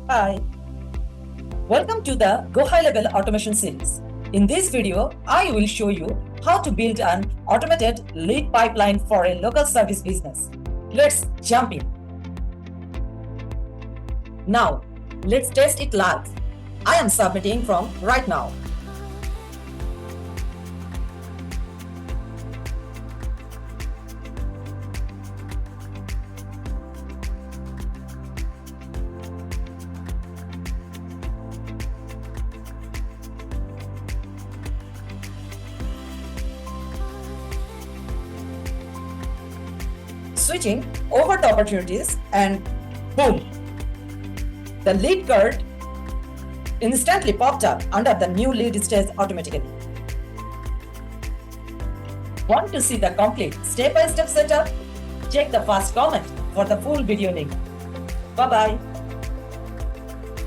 Hi, welcome to the GoHighLevel automation series. In this video, I will show you how to build an automated lead pipeline for a local service business. Let's jump in. Now, let's test it live. I am submitting from right now. Switching over the opportunities and boom, the lead card instantly popped up under the new lead stage automatically. Want to see the complete step-by-step setup? Check the first comment for the full video link. Bye-bye.